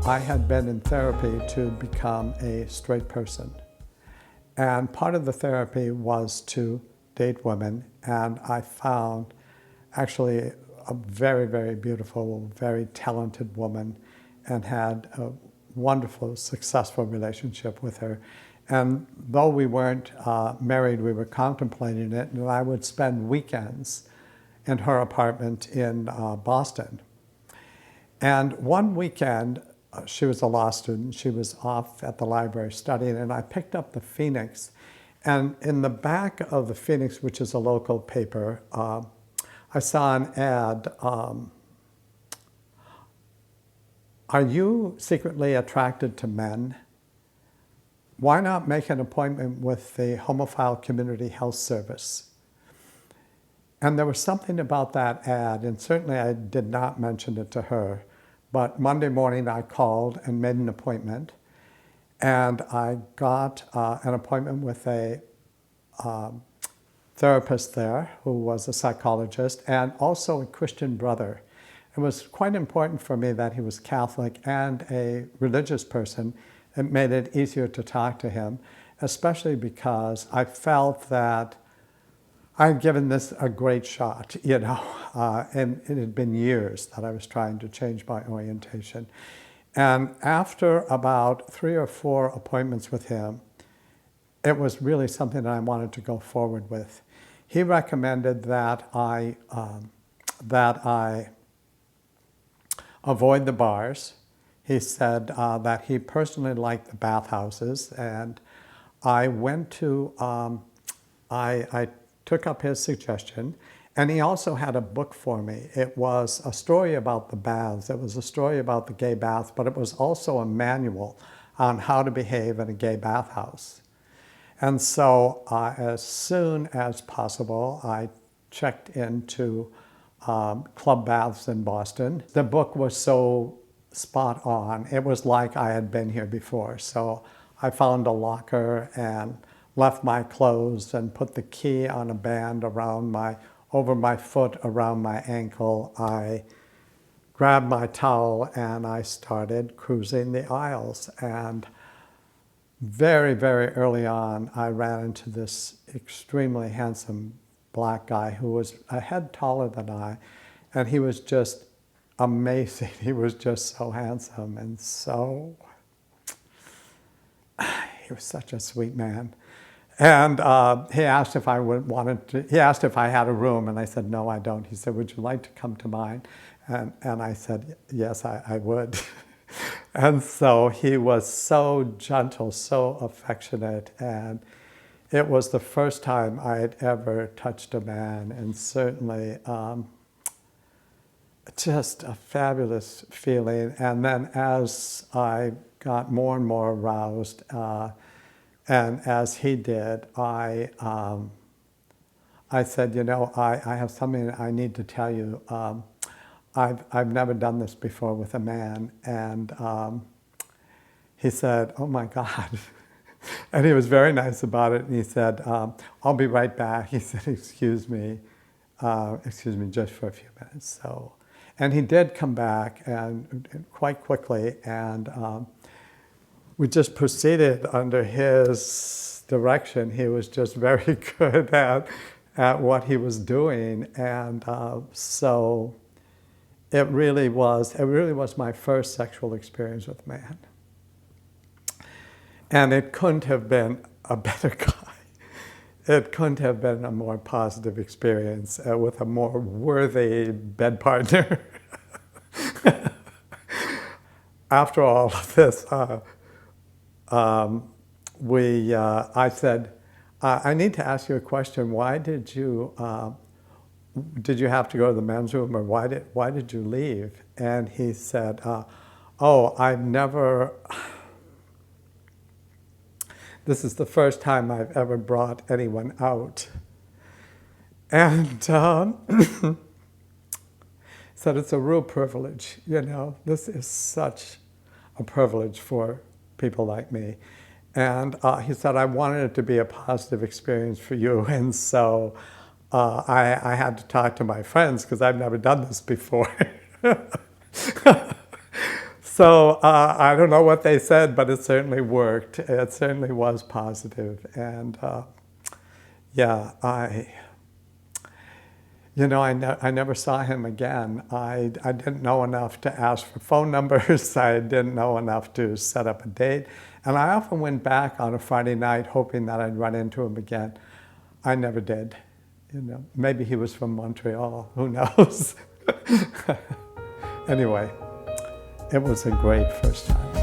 I had been in therapy to become a straight person. And part of the therapy was to date women, and I found actually a very, very beautiful, very talented woman, and had a wonderful, successful relationship with her. And though we weren't married, we were contemplating it, and I would spend weekends in her apartment in Boston. And one weekend, she was a law student, she was off at the library studying, and I picked up the Phoenix. And in the back of the Phoenix, which is a local paper, I saw an ad, are you secretly attracted to men? Why not make an appointment with the Homophile Community Health Service? And there was something about that ad, and certainly I did not mention it to her, but Monday morning I called and made an appointment, and I got an appointment with a therapist there who was a psychologist and also a Christian brother. It was quite important for me that he was Catholic and a religious person. It made it easier to talk to him, especially because I felt that I had given this a great shot, you know, and it had been years that I was trying to change my orientation. And after about 3 or 4 appointments with him, it was really something that I wanted to go forward with. He recommended that I avoid the bars. He said that he personally liked the bathhouses, and I went to, I took up his suggestion, and he also had a book for me. It was a story about the baths. It was a story about the gay bath, but it was also a manual on how to behave in a gay bathhouse. And so as soon as possible, I checked into club baths in Boston. The book was so spot on. It was like I had been here before. So I found a locker and left my clothes and put the key on a band around over my foot, around my ankle. I grabbed my towel and I started cruising the aisles. And very, very early on, I ran into this extremely handsome black guy who was a head taller than I, and he was just amazing. He was just so handsome, and so, he was such a sweet man. And he asked if I he asked if I had a room, and I said, no, I don't. He said, would you like to come to mine? And I said, yes, I would. And so he was so gentle, so affectionate, and it was the first time I had ever touched a man, and certainly just a fabulous feeling. And then as I got more and more aroused, and as he did, I said, you know, I have something I need to tell you. I've never done this before with a man. And he said, oh my God. And he was very nice about it. And he said, I'll be right back. He said, excuse me just for a few minutes. So, and he did come back, and quite quickly, and we just proceeded under his direction. He was just very good at what he was doing. And so it really was my first sexual experience with a man. And it couldn't have been a better guy. It couldn't have been a more positive experience with a more worthy bed partner. After all of this, I said, I need to ask you a question. Why did you have to go to the men's room, or why did you leave? And he said, oh, I've never, this is the first time I've ever brought anyone out. And said it's a real privilege, you know. This is such a privilege for people like me. And he said, I wanted it to be a positive experience for you. And so I had to talk to my friends because I've never done this before. So I don't know what they said, but it certainly worked. It certainly was positive. And yeah, I never saw him again. I didn't know enough to ask for phone numbers. I didn't know enough to set up a date. And I often went back on a Friday night hoping that I'd run into him again. I never did. Maybe he was from Montreal, who knows? Anyway, it was a great first time.